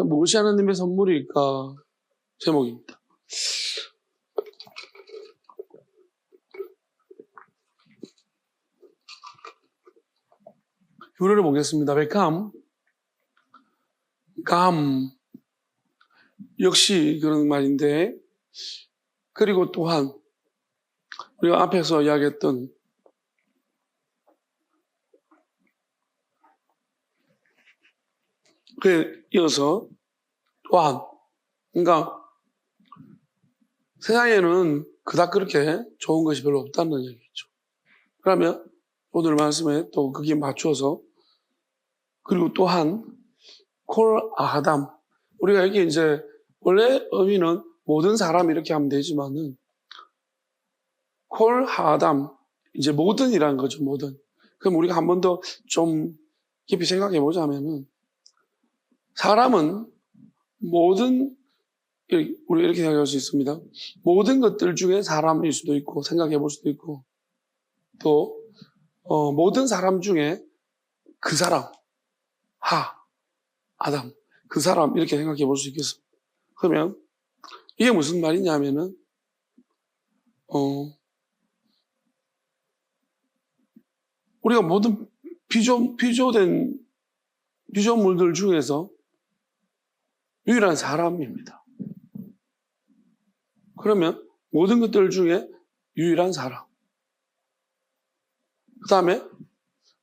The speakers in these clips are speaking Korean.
무엇이 하나님의 선물일까? 제목입니다. 유래를 보겠습니다. 감 역시 그런 말인데, 그리고 또한 우리가 앞에서 이야기했던 그에 이어서 또한, 그러니까 세상에는 그닥 그렇게 좋은 것이 별로 없다는 얘기죠. 그러면 오늘 말씀에 또 거기에 맞춰서, 그리고 또한 콜 아담, 우리가 여기 이제 원래 의미는 모든 사람 이렇게 하면 되지만은 콜 아담, 이제 모든이라는 거죠. 모든. 그럼 우리가 한 번 더 좀 깊이 생각해 보자면은, 사람은 모든, 우리 이렇게 생각할 수 있습니다. 모든 것들 중에 사람일 수도 있고, 생각해 볼 수도 있고, 또 모든 사람 중에 그 사람, 아담, 그 사람, 이렇게 생각해 볼 수 있겠어. 그러면 이게 무슨 말이냐면은, 우리가 모든 피조물들 중에서 유일한 사람입니다. 그러면 모든 것들 중에 유일한 사람. 그 다음에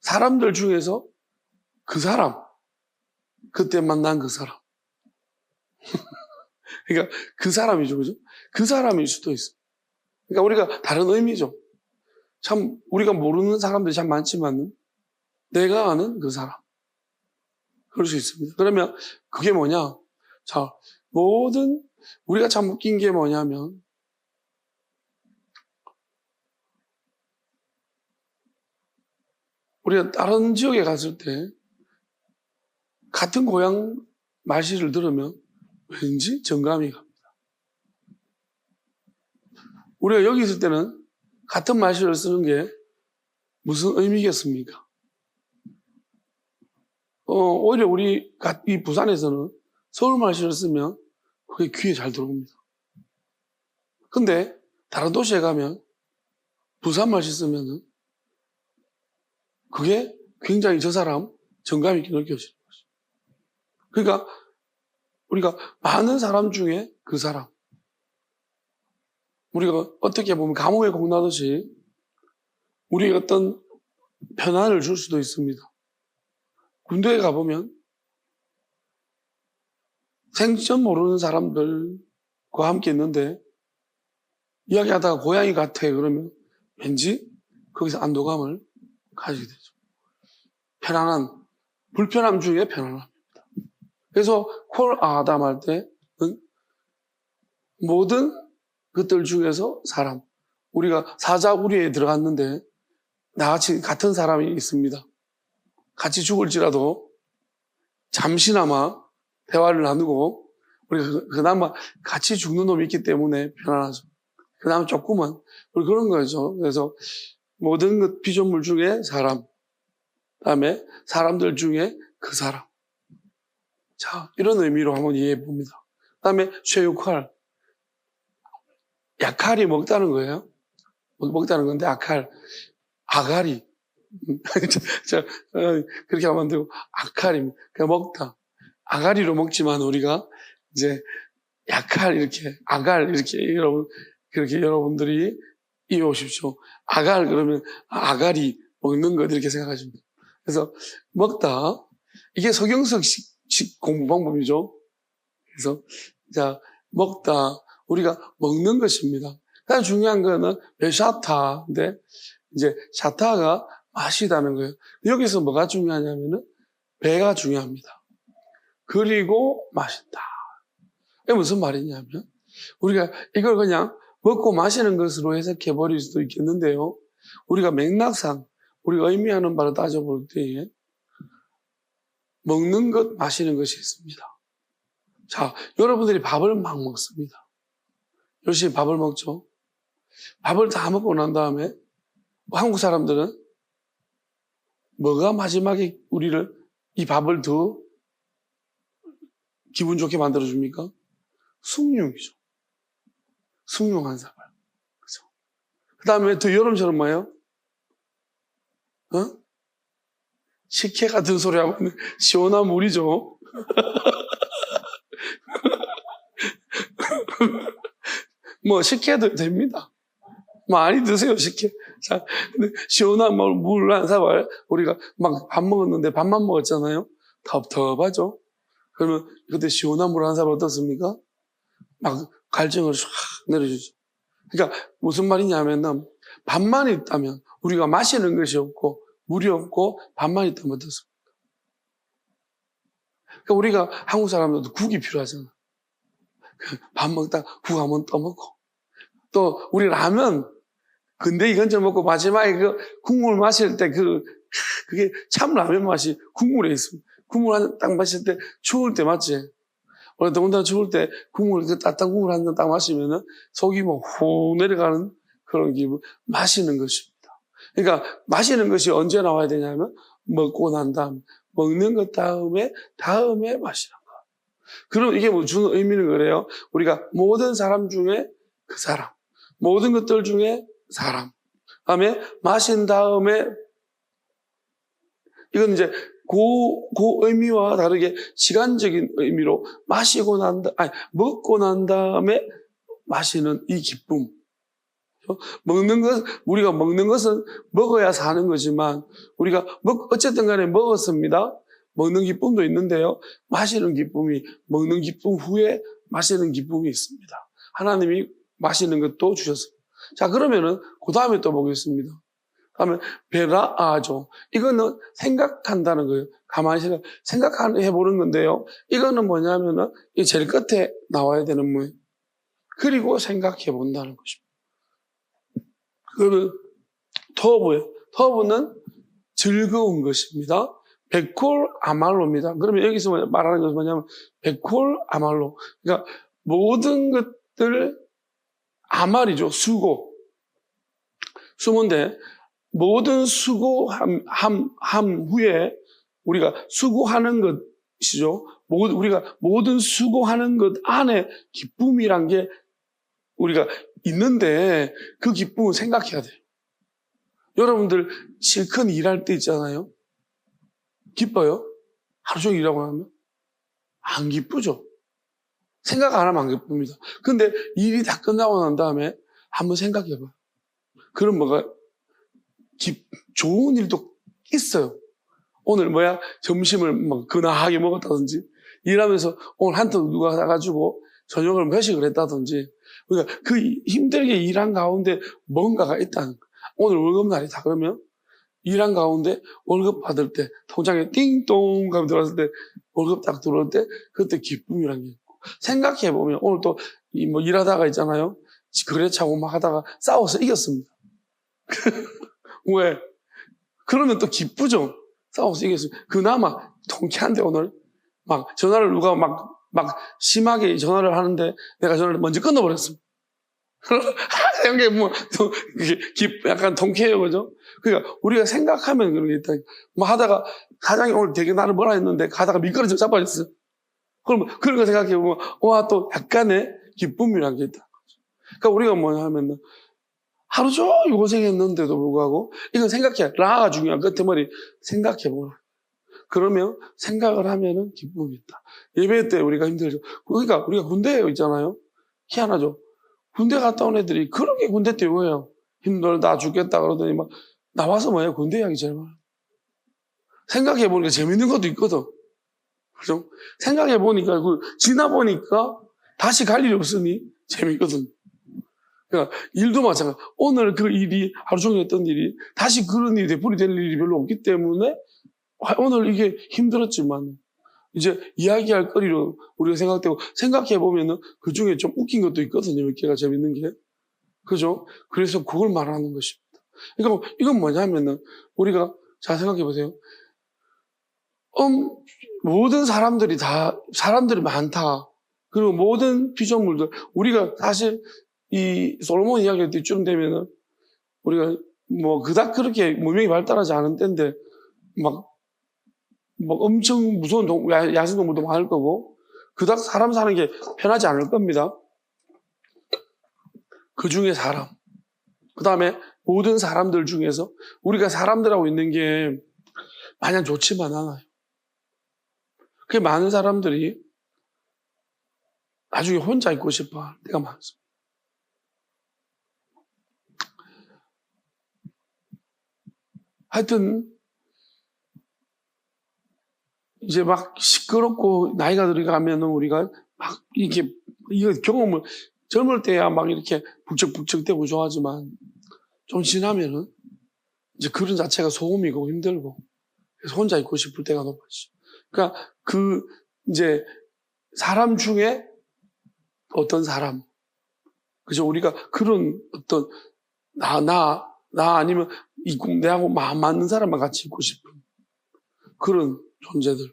사람들 중에서 그 사람, 그때 만난 그 사람. 그러니까 그 사람이죠, 그죠? 그 사람일 수도 있어. 그러니까 우리가 다른 의미죠. 참 우리가 모르는 사람들이 참 많지만 내가 아는 그 사람. 그럴 수 있습니다. 그러면 그게 뭐냐? 자, 우리가 참 웃긴 게 뭐냐면, 우리가 다른 지역에 갔을 때 같은 고향 말씨를 들으면 왠지 정감이 갑니다. 우리가 여기 있을 때는 같은 말씨를 쓰는 게 무슨 의미겠습니까? 오히려 이 부산에서는 서울 말씨를 쓰면 그게 귀에 잘 들어옵니다. 근데 다른 도시에 가면 부산 말씨 쓰면은 그게 굉장히 저 사람 정감 있게 느껴지는 거죠. 그러니까 우리가 많은 사람 중에 그 사람, 우리가 어떻게 보면 감옥에 공나듯이 우리에게 어떤 편안을 줄 수도 있습니다. 군대에 가보면 생전 모르는 사람들과 함께 있는데 이야기하다가 고양이 같아 그러면 왠지 거기서 안도감을 가지게 되죠. 불편함 중에 편안함입니다. 그래서 콜 아담 할 때는 모든 것들 중에서 사람, 우리가 사자우리에 들어갔는데 나같이 같은 사람이 있습니다. 같이 죽을지라도 잠시나마 대화를 나누고 우리가 그나마 같이 죽는 놈이 있기 때문에 편안하죠. 그나마 조금은 우리 그런 거죠. 그래서 모든 피조물 중에 사람, 그다음에 사람들 중에 그 사람. 자, 이런 의미로 한번 이해해 봅니다. 그다음에 쇠육활, 약할이 먹다는 거예요. 먹다는 건데 아가리. 그렇게 하면 안 되고 아칼입니다. 그냥 먹다. 아가리로 먹지만 우리가 이제 약할 이렇게 아갈 이렇게 그렇게 여러분들이 이해오십시오. 아갈 그러면 아가리 먹는 것 이렇게 생각하시면 돼요. 그래서 먹다, 이게 서경석식 공부 방법이죠. 그래서 자, 먹다, 우리가 먹는 것입니다. 가장 중요한 거는 베샤타인데 이제 샤타가 마시다는 거예요. 여기서 뭐가 중요하냐면은 배가 중요합니다. 그리고 마신다. 이게 무슨 말이냐면 우리가 이걸 그냥 먹고 마시는 것으로 해석해 버릴 수도 있겠는데요. 우리가 맥락상 우리가 의미하는 바를 따져볼 때에 먹는 것, 마시는 것이 있습니다. 자, 여러분들이 밥을 막 먹습니다. 열심히 밥을 먹죠. 밥을 다 먹고 난 다음에 한국 사람들은 뭐가 마지막에 이 밥을 더 기분 좋게 만들어줍니까? 숭늉이죠. 숭늉한 사발. 그죠? 그 다음에 또 여름처럼 뭐예요? 식혜 같은 소리 하면 시원한 물이죠. 뭐, 식혜도 됩니다. 많이 드세요, 식혜. 자, 근데 시원한 물 한 사발, 우리가 막 밥 먹었는데 밥만 먹었잖아요? 텁텁하죠? 그러면 그때 시원한 물 한 사발 어떻습니까? 막 갈증을 쫙 내려주죠. 그러니까 무슨 말이냐면, 밥만 있다면, 우리가 마시는 것이 없고, 물이 없고, 밥만 있다면 어떻습니까? 그러니까 우리가 한국 사람들도 국이 필요하잖아. 밥 먹다 국 한번 떠먹고. 또, 우리 라면, 근데 이건 좀 먹고 마지막에 그 국물 마실 때 그게 참 라면 맛이 국물에 있습니다. 국물 한 잔 딱 마실 때 추울 때 맞지? 원래 더군다나 추울 때 국물, 그 따뜻한 국물 한 잔 딱 마시면은 속이 뭐 후 내려가는 그런 기분, 마시는 것입니다. 그러니까 마시는 것이 언제 나와야 되냐면 먹고 난 다음, 먹는 것 다음에 마시는 거. 그럼 이게 뭐 주는 의미는 그래요. 우리가 모든 사람 중에 그 사람, 모든 것들 중에 사람. 다음에 마신 다음에 이건 이제 그 의미와 다르게 시간적인 의미로 먹고 난 다음에 마시는 이 기쁨. 우리가 먹는 것은 먹어야 사는 거지만 우리가 어쨌든 간에 먹었습니다. 먹는 기쁨도 있는데요. 마시는 기쁨이 먹는 기쁨 후에 마시는 기쁨이 있습니다. 하나님이 마시는 것도 주셨습니다. 자, 그러면은, 그 다음에 또 보겠습니다. 다음에, 베라아죠. 이거는 생각한다는 거예요. 가만히 생각해보는 건데요. 이거는 뭐냐면은, 이 제일 끝에 나와야 되는 뭐예요? 그리고 생각해본다는 것입니다. 그러면, 터브예요. 터브는 즐거운 것입니다. 베콜 아말로입니다. 그러면 여기서 말하는 것은 뭐냐면, 베콜 아말로. 그러니까, 모든 것들, 아말이죠. 수고인데 모든 수고함 후에 우리가 수고하는 것이죠. 우리가 모든 수고하는 것 안에 기쁨이란 게 우리가 있는데 그 기쁨을 생각해야 돼요. 여러분들 실컷 일할 때 있잖아요. 기뻐요? 하루 종일 일하고 나면? 안 기쁘죠. 생각 안 하면 안 기쁩니다. 근데 일이 다 끝나고 난 다음에 한번 생각해봐요. 그럼 좋은 일도 있어요. 오늘 점심을 근하하게 먹었다든지, 일하면서 오늘 한턱 누가 사가지고 저녁을 회식을 했다든지, 그러니까 그 힘들게 일한 가운데 뭔가가 있다는 거예요. 오늘 월급날이다 그러면 일한 가운데 월급 받을 때, 통장에 띵동 하면 들어왔을 때, 월급 딱 들어올 때, 그때 기쁨이란 게 있고, 생각해보면, 오늘 또, 일하다가 있잖아요. 거래차고 막 하다가 싸워서 이겼습니다. 왜? 그러면 또 기쁘죠? 싸워서 이겼습니다. 그나마, 통쾌한데, 오늘. 전화를 누가 심하게 전화를 하는데, 내가 전화를 먼저 끊어버렸습니다. 이런 게 약간 통쾌해요, 그죠? 그러니까 우리가 생각하면 그런 게 있다. 하다가 사장이 오늘 되게 나를 뭐라 했는데 가다가 미끄러져 자빠졌어요. 그러면 그런 거 생각해보면 또 약간의 기쁨이란 게 있다. 그러니까 우리가 뭐냐 하면 하루 종일 고생했는데도 불구하고 이건 생각해. 라가 중요한 끝머리 생각해보라. 그러면 생각을 하면은 기쁨이 있다. 예배 때 우리가 힘들죠. 그러니까 우리가 군대에 있잖아요. 희한하죠. 군대 갔다 온 애들이 그렇게 군대 때 뭐예요? 힘들다 죽겠다 그러더니 나와서 뭐예요? 군대 이야기 제일 많아요. 생각해보니까 재밌는 것도 있거든. 그죠? 생각해보니까 지나보니까 다시 갈 일이 없으니 재밌거든. 그러니까 일도 마찬가지. 오늘 그 일이 하루 종일 했던 일이 다시 그런 일이 되풀이될 일이 별로 없기 때문에 오늘 이게 힘들었지만 이제 이야기할 거리로 우리가 생각해보면은 그 중에 좀 웃긴 것도 있거든요. 몇 개가 재밌는 게. 그죠? 그래서 그걸 말하는 것입니다. 그러니까 이건 뭐냐면은 우리가 잘 생각해보세요. 모든 사람들이 많다. 그리고 모든 피조물들. 우리가 사실 이 솔로몬 이야기할 때 이쯤 되면은 우리가 그닥 그렇게 문명이 발달하지 않은 때인데 엄청 무서운 야생동물도 많을 거고, 그닥 사람 사는 게 편하지 않을 겁니다. 그 중에 사람. 그 다음에 모든 사람들 중에서 우리가 사람들하고 있는 게 마냥 좋지만 않아요. 그 많은 사람들이 나중에 혼자 있고 싶어 할 때가 많습니다. 하여튼 이제 막 시끄럽고 나이가 들어가면 우리가 막 이거 경험을 젊을 때야 막 이렇게 북적북적대고 좋아하지만 좀 지나면은 이제 그런 자체가 소음이고 힘들고 그래서 혼자 있고 싶을 때가 높아지죠. 그러니까 그 이제 사람 중에 어떤 사람, 그죠? 우리가 그런 어떤 나 아니면 내하고 마음 맞는 사람만 같이 있고 싶은 그런 존재들.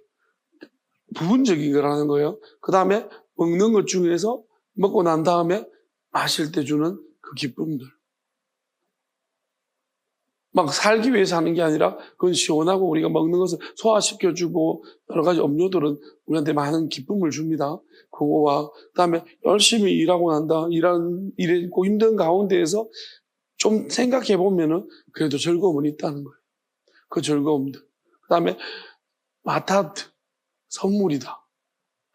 부분적인 거라는 거예요. 그 다음에 먹는 것 중에서 먹고 난 다음에 마실 때 주는 그 기쁨들. 막 살기 위해서 하는 게 아니라 그건 시원하고 우리가 먹는 것을 소화시켜주고 여러 가지 음료들은 우리한테 많은 기쁨을 줍니다. 그거와 그다음에 열심히 일하고 난다. 일했고 힘든 가운데에서 좀 생각해 보면은 그래도 즐거움은 있다는 거예요. 그 즐거움들. 그다음에 마타트 선물이다.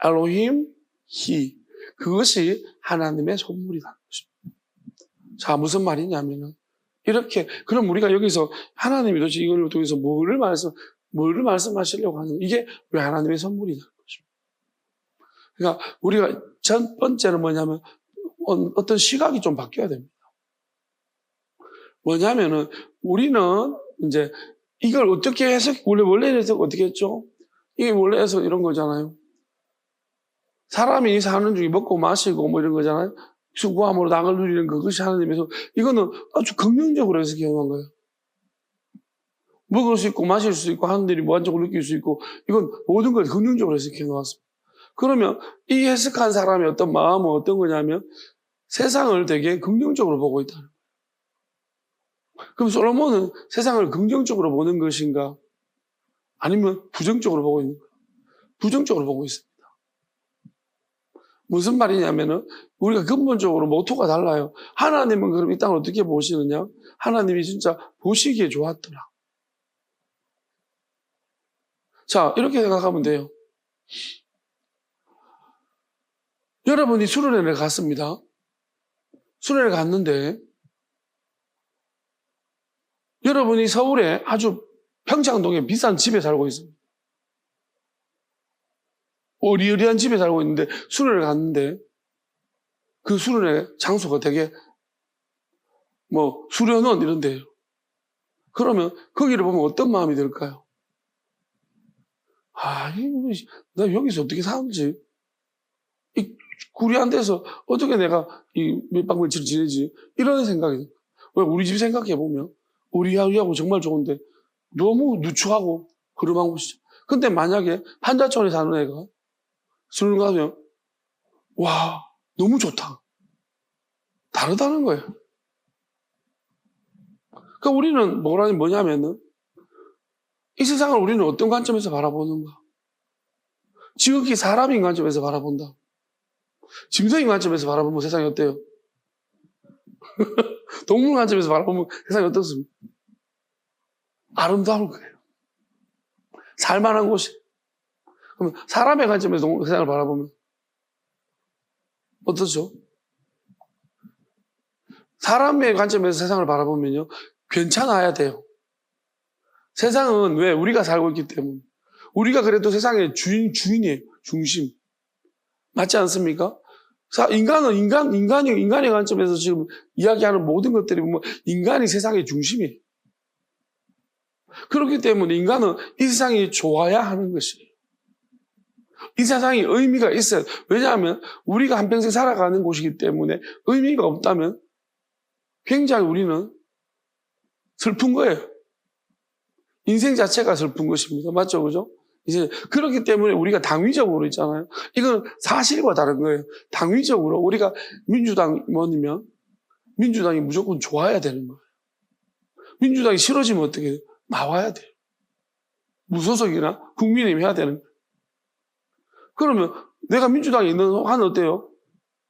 엘로힘 히 그것이 하나님의 선물이라는 것입니다. 자, 무슨 말이냐면은 이렇게 그럼 우리가 여기서 하나님이 도대체 이걸 통해서 뭐를 말씀하시려고 하는 이게 왜 하나님의 선물이냐는 것입니다. 그러니까 우리가 첫 번째는 뭐냐면 어떤 시각이 좀 바뀌어야 됩니다. 뭐냐면은 우리는 이제 이걸 어떻게 해석 원래 해석 어떻게 했죠? 이게 원래 해석 이런 거잖아요. 사람이 사는 중에 먹고 마시고 뭐 이런 거잖아요. 수고함으로 낙을 누리는 그것이 하나님에서 이거는 아주 긍정적으로 해석해 놓은 거예요. 먹을 수 있고 마실 수 있고 하는 일이 무한적으로 느낄 수 있고 이건 모든 걸 긍정적으로 해석해 놓았습니다. 그러면 이 해석한 사람의 어떤 마음은 어떤 거냐면 세상을 되게 긍정적으로 보고 있다는 거예요. 그럼 솔로몬은 세상을 긍정적으로 보는 것인가? 아니면 부정적으로 보고 있는 거예요? 부정적으로 보고 있습니다. 무슨 말이냐면은 우리가 근본적으로 모토가 달라요. 하나님은 그럼 이 땅을 어떻게 보시느냐? 하나님이 진짜 보시기에 좋았더라. 자, 이렇게 생각하면 돼요. 여러분이 수련회를 갔습니다. 수련회를 갔는데 여러분이 서울에 아주 평창동에 비싼 집에 살고 있습니다. 어리어리한 집에 살고 있는데 수련회를 갔는데 그 수련회 장소가 되게 뭐 수련원 이런 데요. 그러면 거기를 보면 어떤 마음이 들까요? 아, 나 여기서 어떻게 살지? 이 구리한 데서 어떻게 내가 이 몇박 며칠 지내지? 이런 생각이 들어요. 왜 우리 집 생각해 보면 우리하고 정말 좋은데 너무 누추하고 그름한 곳이죠. 근데 만약에 한자촌에 사는 애가 술을 가면 와 너무 좋다. 다르다는 거예요. 그러니까 우리는 뭐냐면은 이 세상을 우리는 어떤 관점에서 바라보는가? 지극히 사람인 관점에서 바라본다. 짐승인 관점에서 바라보면 세상이 어때요? 동물 관점에서 바라보면 세상이 어떻습니까? 아름다울 거예요. 살만한 곳이. 그러면 사람의 관점에서 세상을 바라보면 어떻죠? 사람의 관점에서 세상을 바라보면요. 괜찮아야 돼요. 세상은 왜? 우리가 살고 있기 때문에. 우리가 그래도 세상의 주인이에요. 중심. 맞지 않습니까? 인간은 인간의 관점에서 지금 이야기하는 모든 것들이 보면 인간이 세상의 중심이에요. 그렇기 때문에 인간은 이 세상이 좋아야 하는 것이에요. 이 세상이 의미가 있어요. 왜냐하면 우리가 한평생 살아가는 곳이기 때문에 의미가 없다면 굉장히 우리는 슬픈 거예요. 인생 자체가 슬픈 것입니다. 맞죠? 그죠? 이제 그렇기 때문에 우리가 당위적으로 있잖아요. 이건 사실과 다른 거예요. 당위적으로 우리가 민주당원이면 민주당이 무조건 좋아야 되는 거예요. 민주당이 싫어지면 어떻게 해요? 나와야 돼요. 무소속이나 국민의힘 해야 되는 거예요. 그러면 내가 민주당에 있는 한 어때요?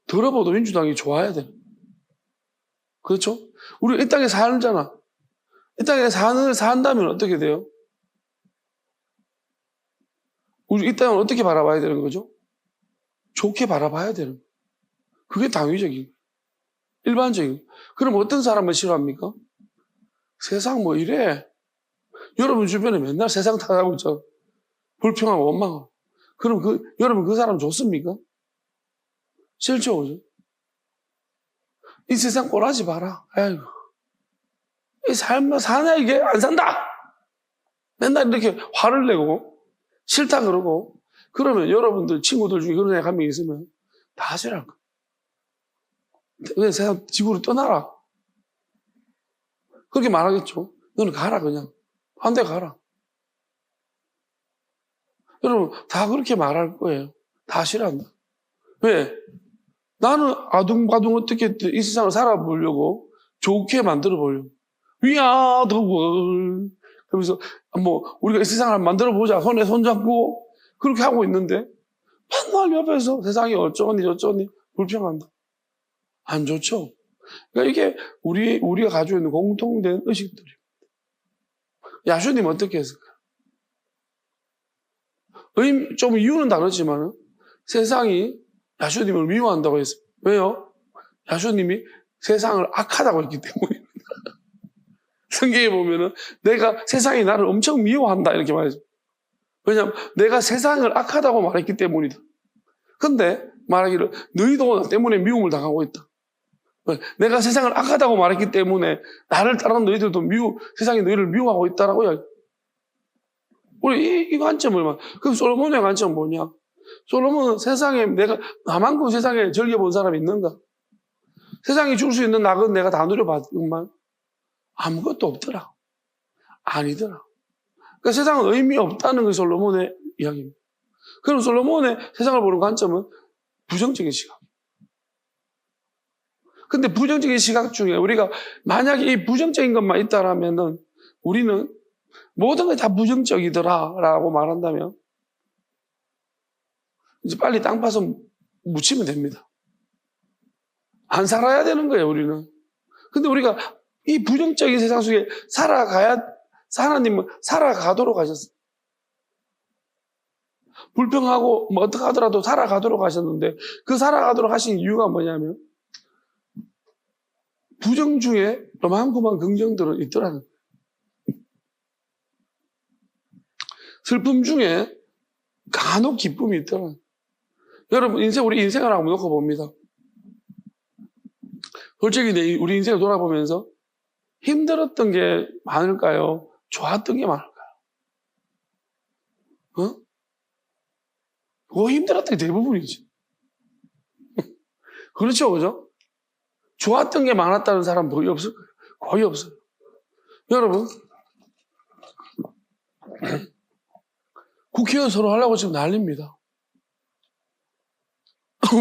들어봐도 민주당이 좋아야 돼. 그렇죠? 우리 이 땅에 살잖아. 이 땅에 산다면 어떻게 돼요? 우리 이 땅을 어떻게 바라봐야 되는 거죠? 좋게 바라봐야 되는 거예요. 그게 당위적인 거예요. 일반적인 거예요. 그럼 어떤 사람을 싫어합니까? 세상 뭐 이래. 여러분 주변에 맨날 세상 탓하고 있죠. 불평하고 원망하고. 그럼 여러분 그 사람 좋습니까? 싫죠, 그죠? 이 세상 꼴하지 마라. 아이고. 이 삶 사냐, 이게? 안 산다! 맨날 이렇게 화를 내고, 싫다 그러고, 그러면 여러분들 친구들 중에 그런 애가 한 명 있으면 다 싫어할 거야. 그냥 세상 지구로 떠나라. 그렇게 말하겠죠. 너는 가라, 그냥. 한 대 가라. 여러분, 다 그렇게 말할 거예요. 다 싫어한다. 왜? 나는 아둥바둥 어떻게 이 세상을 살아보려고 좋게 만들어 보려고. 위아, 더월. 그러면서, 우리가 이 세상을 만들어 보자. 손에 손잡고, 그렇게 하고 있는데, 맨날 옆에서 세상이 어쩌니 저쩌니 불평한다. 안 좋죠? 그러니까 이게 우리가 가지고 있는 공통된 의식들이에요. 야수님 어떻게 했을까요? 좀 이유는 다르지만 세상이 야수님을 미워한다고 했어요. 왜요? 야수님이 세상을 악하다고 했기 때문입니다. 성경에 보면은 내가 세상이 나를 엄청 미워한다 이렇게 말해요. 왜냐하면 내가 세상을 악하다고 말했기 때문이다. 근데 말하기를 너희도 나 때문에 미움을 당하고 있다. 내가 세상을 악하다고 말했기 때문에 나를 따르는 너희들도 세상이 너희를 미워하고 있다라고 이야기. 우리 이 관점을 그럼 솔로몬의 관점은 뭐냐? 솔로몬은 세상에 나만큼 세상에 즐겨본 사람이 있는가? 세상이 줄 수 있는 낙은 내가 다 누려봤건만 아무것도 없더라. 아니더라. 그러니까 세상은 의미 없다는 게 솔로몬의 이야기입니다. 그럼 솔로몬의 세상을 보는 관점은 부정적인 시각. 근데 부정적인 시각 중에 우리가 만약에 이 부정적인 것만 있다라면은 우리는 모든 게 다 부정적이더라라고 말한다면 이제 빨리 땅 파서 묻히면 됩니다. 안 살아야 되는 거예요, 우리는. 근데 우리가 이 부정적인 세상 속에 하나님은 살아가도록 하셨어요. 불평하고 어떻게 하더라도 살아가도록 하셨는데 그 살아가도록 하신 이유가 뭐냐면 부정 중에 요만큼만 긍정들은 있더라는 거예요. 슬픔 중에 간혹 기쁨이 있더라는 거예요. 여러분 우리 인생을 한번 놓고 봅니다. 솔직히 우리 인생을 돌아보면서 힘들었던 게 많을까요? 좋았던 게 많을까요? 그거 힘들었던 게 대부분이지. 그렇죠, 그죠? 좋았던 게 많았다는 사람 거의 없을 거예요. 거의 없어요. 여러분, 국회의원 서로 하려고 지금 난립니다.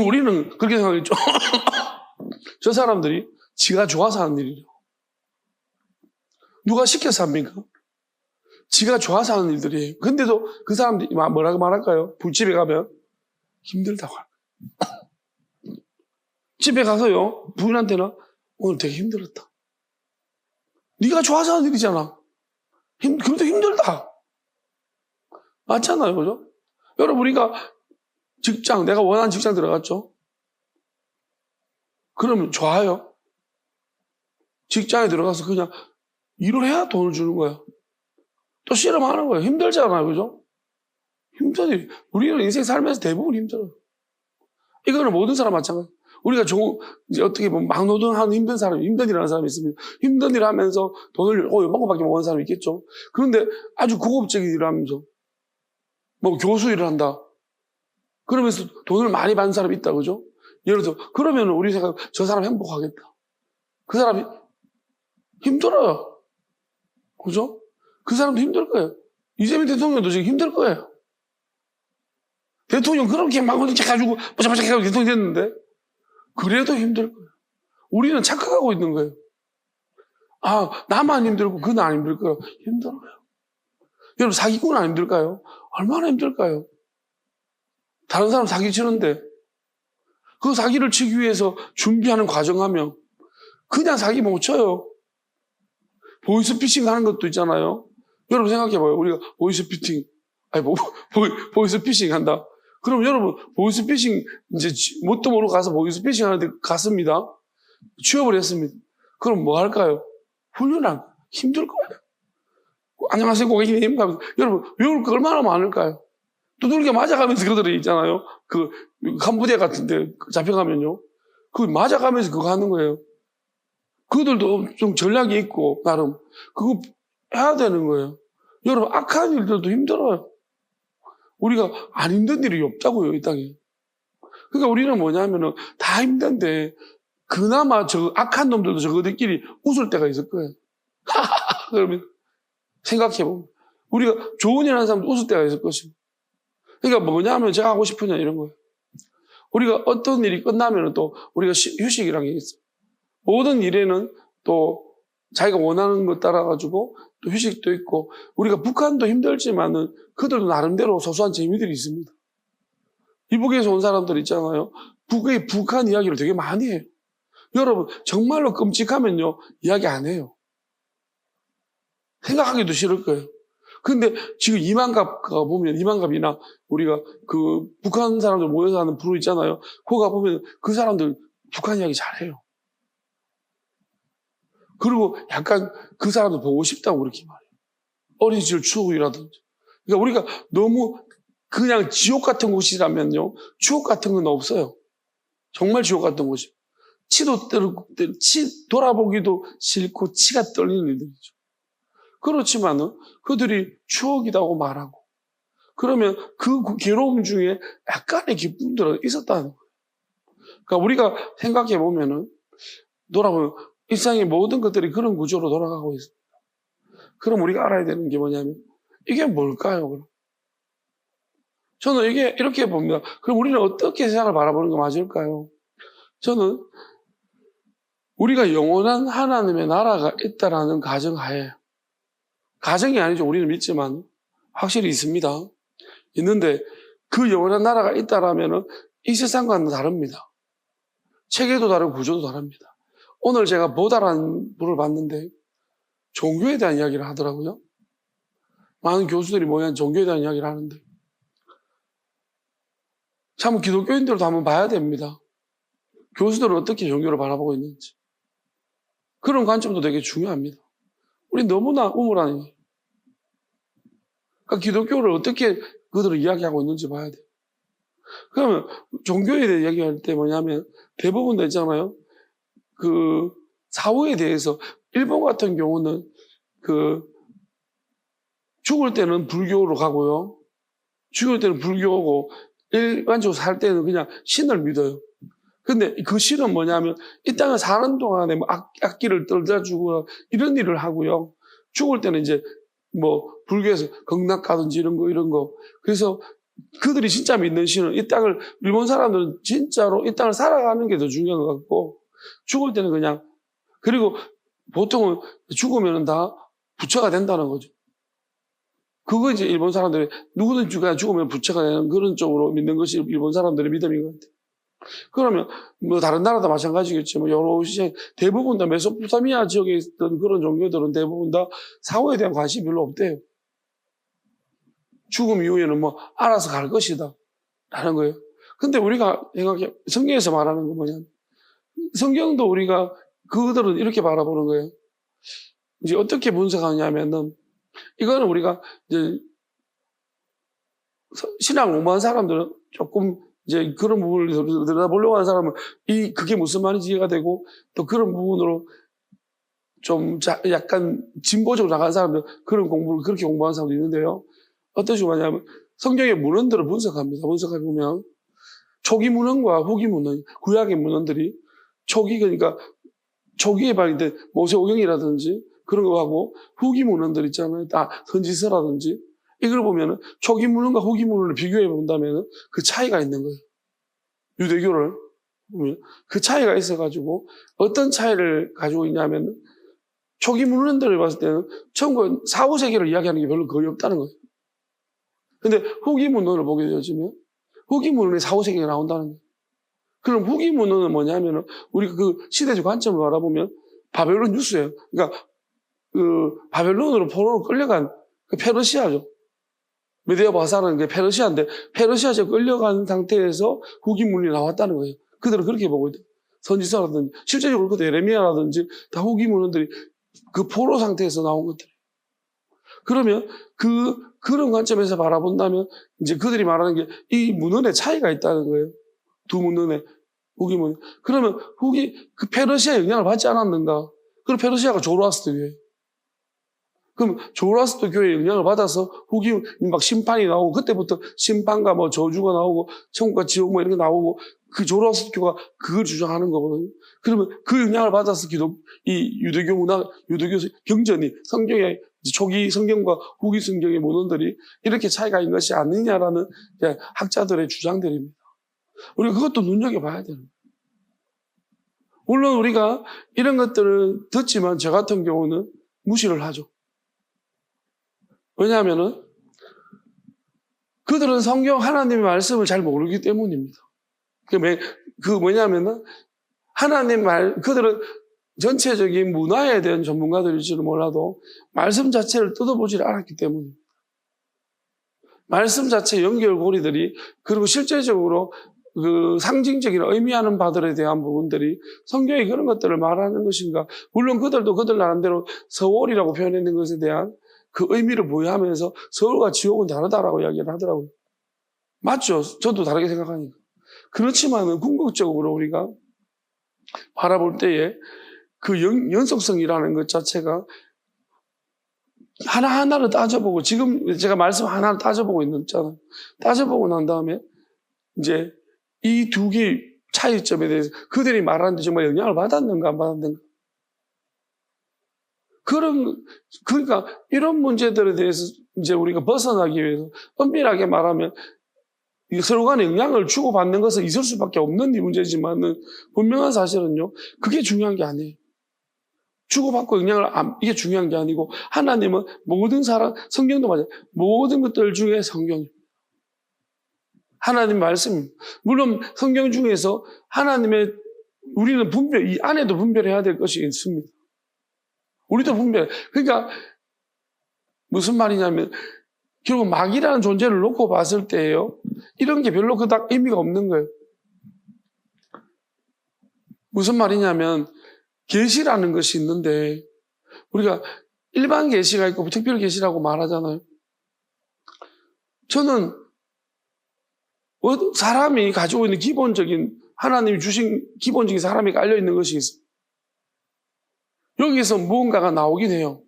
우리는 그렇게 생각했죠. 저 사람들이 지가 좋아서 하는 일이래요. 누가 시켜서 합니까? 지가 좋아서 하는 일들이에요. 근데도 그 사람들이 뭐라고 말할까요? 불집에 가면 힘들다고 할까요? 집에 가서요, 부인한테는 오늘 되게 힘들었다. 네가 좋아서 하는 일이잖아. 그래도 힘들다. 맞잖아요, 그죠? 여러분, 우리가 내가 원하는 직장 들어갔죠? 그러면 좋아요. 직장에 들어가서 그냥 일을 해야 돈을 주는 거야. 또 실험하는 거예요. 힘들잖아요, 그죠? 힘들어요. 우리는 인생 살면서 대부분 힘들어요. 이거는 모든 사람 마찬가지. 우리가 이제 어떻게 보면 막노동하는 힘든 일 하는 사람이 있습니다. 힘든 일 하면서 돈을 요만큼밖에 못 버는 사람이 있겠죠. 그런데 아주 고급적인 일을 하면서 교수 일을 한다. 그러면서 돈을 많이 받는 사람이 있다, 그죠? 예를 들어, 그러면 우리 생각, 저 사람 행복하겠다. 그 사람이 힘들어요. 그죠? 그 사람도 힘들 거예요. 이재명 대통령도 지금 힘들 거예요. 대통령 그렇게 막 이렇게 가지고 바짝바짝 해가지고 대통령 됐는데, 그래도 힘들 거예요. 우리는 착각하고 있는 거예요. 나만 힘들고 그는 안 힘들 거예요. 힘들어요. 여러분, 사기꾼은 안 힘들까요? 얼마나 힘들까요? 다른 사람 사기치는데 그 사기를 치기 위해서 준비하는 과정하면 그냥 사기 못 쳐요. 보이스피싱 하는 것도 있잖아요. 여러분 생각해봐요. 우리가 보이스피싱, 보이스피싱 한다. 그럼 여러분 보이스피싱 이제 뭣도 모르고 가서 보이스피싱 하는데 갔습니다. 취업을 했습니다. 그럼 뭐 할까요? 훈련하고 힘들 거예요. 안녕하세요 고객님. 여러분 외울 거 얼마나 많을까요? 두들겨 맞아가면서 그들이 있잖아요. 그 캄보디아 같은데 잡혀가면요. 그 맞아가면서 그거 하는 거예요. 그들도 좀 전략이 있고 나름 그거 해야 되는 거예요. 여러분 악한 일들도 힘들어요. 우리가 안 힘든 일이 없다고요, 이 땅에. 그러니까 우리는 뭐냐면은 다 힘든데 그나마 저 악한 놈들도 저거들끼리 웃을 때가 있을 거예요. 그러면 생각해보면 우리가 좋은 일 하는 사람도 웃을 때가 있을 것이고. 그러니까 뭐냐면 제가 하고 싶은 일 이런 거예요. 우리가 어떤 일이 끝나면 또 우리가 휴식이라는 게 있어요. 모든 일에는 또 자기가 원하는 것 따라가지고 또 휴식도 있고 우리가 북한도 힘들지만은 그들도 나름대로 소소한 재미들이 있습니다. 이북에서 온 사람들 있잖아요. 북한 이야기를 되게 많이 해요. 여러분 정말로 끔찍하면요 이야기 안 해요. 생각하기도 싫을 거예요. 근데 지금 이만갑 보면 이만갑이나 우리가 그 북한 사람들 모여서 하는 프로 있잖아요. 그거 가보면 그 사람들 북한 이야기 잘해요. 그리고 약간 그 사람들 보고 싶다고 그렇게 말해요. 어린 시절 추억이라든지. 그러니까 우리가 너무 그냥 지옥 같은 곳이라면요. 추억 같은 건 없어요. 정말 지옥 같은 곳이. 돌아보기도 싫고 치가 떨리는 일들이죠. 그렇지만은 그들이 추억이라고 말하고 그러면 그 괴로움 중에 약간의 기쁨들은 있었다는 거예요. 그러니까 우리가 생각해 보면은 돌아보면 일상의 모든 것들이 그런 구조로 돌아가고 있습니다. 그럼 우리가 알아야 되는 게 뭐냐면 이게 뭘까요? 그럼? 저는 이게 이렇게 봅니다. 그럼 우리는 어떻게 세상을 바라보는 게 맞을까요? 저는 우리가 영원한 하나님의 나라가 있다라는 가정하에 가정이 아니죠. 우리는 믿지만 확실히 있습니다. 있는데 그 영원한 나라가 있다라면 이 세상과는 다릅니다. 체계도 다르고 구조도 다릅니다. 오늘 제가 보다라는 분을 봤는데 종교에 대한 이야기를 하더라고요. 많은 교수들이 모여 종교에 대한 이야기를 하는데 참 기독교인들도 한번 봐야 됩니다. 교수들은 어떻게 종교를 바라보고 있는지. 그런 관점도 되게 중요합니다. 우리 너무나 우물한 얘기예요. 그러니까 기독교를 어떻게 그들을 이야기하고 있는지 봐야 돼요. 그러면 종교에 대해 이야기할 때 뭐냐면 대부분 다 있잖아요. 그 사후에 대해서 일본 같은 경우는 그 죽을 때는 불교로 가고요. 죽을 때는 불교고 일반적으로 살 때는 그냥 신을 믿어요. 근데 그 신은 뭐냐면 이 땅에 사는 동안에 뭐 악기를 떨다 주고 이런 일을 하고요. 죽을 때는 이제 뭐 불교에서 극락 가든지 이런 거. 그래서 그들이 진짜 믿는 신은 이 땅을 일본 사람들은 진짜로 이 땅을 살아가는 게 더 중요한 것 같고 죽을 때는 그냥 그리고 보통은 죽으면 다 부처가 된다는 거죠. 그거 이제 일본 사람들이 누구든지 그냥 죽으면 부처가 되는 그런 쪽으로 믿는 것이 일본 사람들의 믿음인 것 같아요. 그러면 뭐 다른 나라도 마찬가지겠지만 여러 시장 대부분 다 메소포타미아 지역에 있던 그런 종교들은 대부분 다 사후에 대한 관심이 별로 없대요. 죽음 이후에는 뭐 알아서 갈 것이다 라는 거예요. 근데 우리가 생각해 성경에서 말하는 건 뭐냐면 성경도 우리가 그들은 이렇게 바라보는 거예요. 이제 어떻게 분석하냐면은 이거는 우리가 이제 신앙 공부한 사람들은 조금 이제 그런 부분을 들여다보려고 하는 사람은 그게 무슨 말인지 이해가 되고 또 그런 부분으로 좀 약간 진보적으로 나간 사람들 그런 공부를 그렇게 공부하는 사람도 있는데요. 어떤 식으로 하냐면 성경의 문헌들을 분석합니다. 분석해보면 초기 문헌과 후기 문헌, 구약의 문헌들이 그러니까 초기에 발견된 모세오경이라든지 그런 거 하고 후기 문헌들 있잖아요. 다 선지서라든지 이걸 보면은 초기 문헌과 후기 문헌을 비교해 본다면 그 차이가 있는 거예요. 유대교를 보면 그 차이가 있어가지고 어떤 차이를 가지고 있냐면 초기 문헌들을 봤을 때는 4, 5세기를 이야기하는 게 별로 거의 없다는 거예요. 근데 후기 문헌을 보게 되어지면 후기 문헌의 사후세계가 나온다는 거예요. 그럼 후기 문헌은 뭐냐면은 우리가 그 시대적 관점을 바라보면 바벨론 뉴스예요. 그러니까 그 바벨론으로 포로로 끌려간 그 페르시아죠. 메데아 바사라는 게 페르시아인데 페르시아에 끌려간 상태에서 후기 문헌이 나왔다는 거예요. 그들은 그렇게 보고 있대요. 선지서라든지 실제적으로 그것도 예레미야라든지 다 후기 문헌들이 그 포로 상태에서 나온 것들. 그러면 그런 관점에서 바라본다면 이제 그들이 말하는 게 이 문헌에 차이가 있다는 거예요. 두 문헌에 후기 문헌. 그러면 그 페르시아의 영향을 받지 않았는가? 그럼 페르시아가 조로아스터 교회. 그럼 조로아스터 교회의 영향을 받아서 후기 막 심판이 나오고 그때부터 심판과 뭐 저주가 나오고 천국과 지옥 뭐 이런 게 나오고 그 조로아스터 교가 그걸 주장하는 거거든요. 그러면 그 영향을 받아서 이 유대교 문화, 유대교 경전이 성경의 초기 성경과 후기 성경의 문헌들이 이렇게 차이가 있는 것이 아니냐라는 학자들의 주장들입니다. 우리가 그것도 눈여겨봐야 되는 거예요. 물론 우리가 이런 것들을 듣지만 저 같은 경우는 무시를 하죠. 왜냐하면은 그들은 성경 하나님의 말씀을 잘 모르기 때문입니다. 그 뭐냐면은 그들은 전체적인 문화에 대한 전문가들일지는 몰라도 말씀 자체를 뜯어보지 않았기 때문입니다. 말씀 자체 연결고리들이 그리고 실제적으로 그 상징적인 의미하는 바들에 대한 부분들이 성경이 그런 것들을 말하는 것인가. 물론 그들도 그들 나름대로 서울이라고 표현했는 것에 대한 그 의미를 부여하면서 서울과 지옥은 다르다라고 이야기를 하더라고요. 맞죠? 저도 다르게 생각하니까. 그렇지만은 궁극적으로 우리가 바라볼 때에 그 연속성이라는 것 자체가 하나하나를 따져보고 지금 제가 말씀 하나를 따져보고 있잖아요. 따져보고 난 다음에 이제 이 두 개의 차이점에 대해서 그들이 말하는데 정말 영향을 받았는가 안 받았는가. 그러니까 이런 문제들에 대해서 이제 우리가 벗어나기 위해서 엄밀하게 말하면 서로 간에 영향을 주고받는 것은 있을 수밖에 없는 이 문제지만은 분명한 사실은요, 그게 중요한 게 아니에요. 주고받고 이게 중요한 게 아니고 하나님은 모든 성경도 맞아요. 모든 것들 중에 성경입니다. 하나님 말씀입니다. 물론 성경 중에서 우리는 이 안에도 분별해야 될 것이 있습니다. 우리도 그러니까 무슨 말이냐면 결국 마귀라는 존재를 놓고 봤을 때예요. 이런 게 별로 그닥 의미가 없는 거예요. 무슨 말이냐면 계시라는 것이 있는데 우리가 일반 계시가 있고 특별 계시라고 말하잖아요. 저는 사람이 가지고 있는 하나님이 주신 기본적인 사람이 깔려있는 것이 있어요. 여기서 무언가가 나오긴 해요.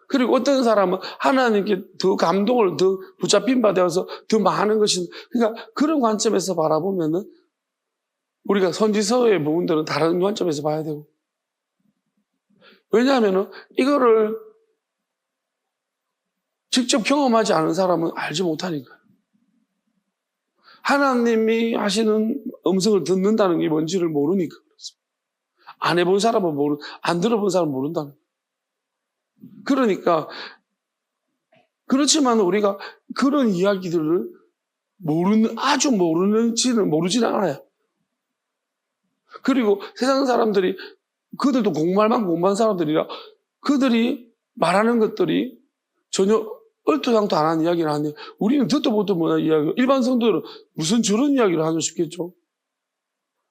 그리고 어떤 사람은 하나님께 더 감동을 더 붙잡힌 바 되어서 더 많은 것이, 그러니까 그런 관점에서 바라보면은 우리가 선지서의 부분들은 다른 관점에서 봐야 되고. 왜냐하면은 이거를 직접 경험하지 않은 사람은 알지 못하니까요. 하나님이 하시는 음성을 듣는다는 게 뭔지를 모르니까 그렇습니다. 안 해본 사람은 안 들어본 사람은 모른다는 거예요. 그러니까 그렇지만 우리가 그런 이야기들을 모르지는 않아요. 그리고 세상 사람들이 그들도 공부만 공부한 사람들이라 그들이 말하는 것들이 전혀 얼토당토 안 하는 이야기를 하는데 우리는 듣도 보도 못한 이야기. 일반 성도들은 무슨 저런 이야기를 하나 싶겠죠.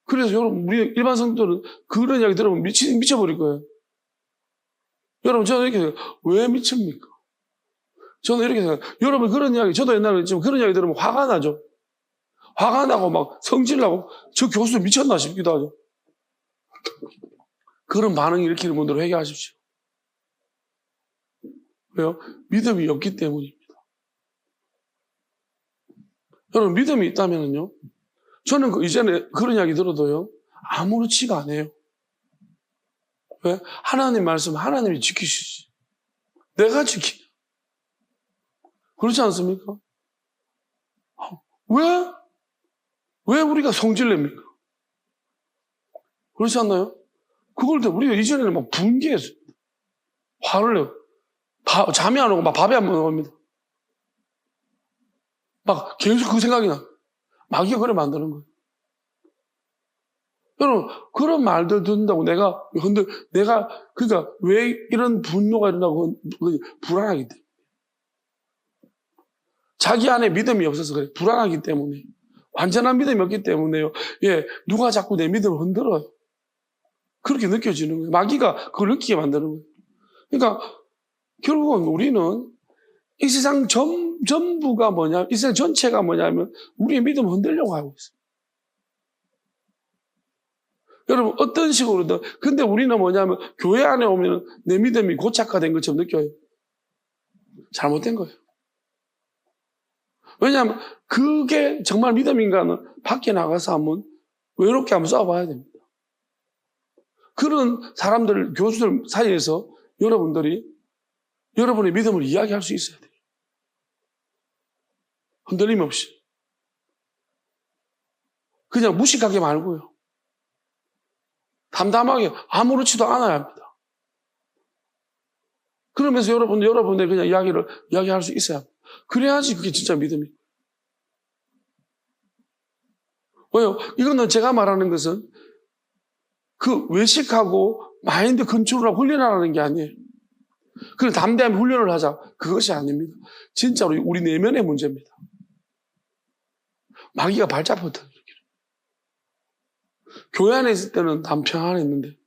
그래서 여러분 우리 일반 성도들은 그런 이야기 들으면 미쳐버릴 거예요. 여러분 저는 이렇게 생각해요. 왜 미칩니까? 저는 이렇게 생각해요. 여러분 그런 이야기 저도 옛날에 했지만 그런 이야기 들으면 화가 나죠. 화가 나고 막 성질나고 저 교수 미쳤나 싶기도 하죠. 그런 반응 일으키는 분들은 회개하십시오. 왜요? 믿음이 없기 때문입니다. 여러분 믿음이 있다면요. 저는 이전에 그런 이야기 들어도요. 아무렇지가 않아요. 왜? 하나님 말씀 하나님이 지키시지. 내가 그렇지 않습니까? 왜 우리가 성질냅니까? 그렇지 않나요? 그걸 우리가 이전에는 막 분개했어요. 화를 내요. 잠이 안 오고 막 밥이 안 먹습니다. 막 계속 그 생각이 나. 마귀가 그래 만드는 거예요. 여러분, 그런 말들 듣는다고 그러니까 왜 이런 분노가 일어나고 불안하기 때문에. 자기 안에 믿음이 없어서 그래. 불안하기 때문에. 완전한 믿음이 없기 때문에요. 예, 누가 자꾸 내 믿음을 흔들어요. 그렇게 느껴지는 거예요. 마귀가 그걸 느끼게 만드는 거예요. 그러니까 결국은 우리는 이 세상 전부가 뭐냐, 이 세상 전체가 뭐냐면 우리의 믿음을 흔들려고 하고 있어요. 여러분, 어떤 식으로든. 근데 우리는 뭐냐면 교회 안에 오면 내 믿음이 고착화된 것처럼 느껴요. 잘못된 거예요. 왜냐하면 그게 정말 믿음인가는 밖에 나가서 한번 외롭게 한번 싸워봐야 됩니다. 그런 사람들, 교수들 사이에서 여러분들이 여러분의 믿음을 이야기할 수 있어야 돼요. 흔들림 없이. 그냥 무식하게 말고요. 담담하게 아무렇지도 않아야 합니다. 그러면서 여러분의 그냥 이야기할 수 있어야 합니다. 그래야지 그게 진짜 믿음이에요. 왜요? 이거는 제가 말하는 것은 그 외식하고 마인드 컨트롤하고 훈련하라는 게 아니에요. 그걸 담대하게 훈련을 하자. 그것이 아닙니다. 진짜로 우리 내면의 문제입니다. 마귀가 발작부터 교회 안에 있을 때는 난 평안했는데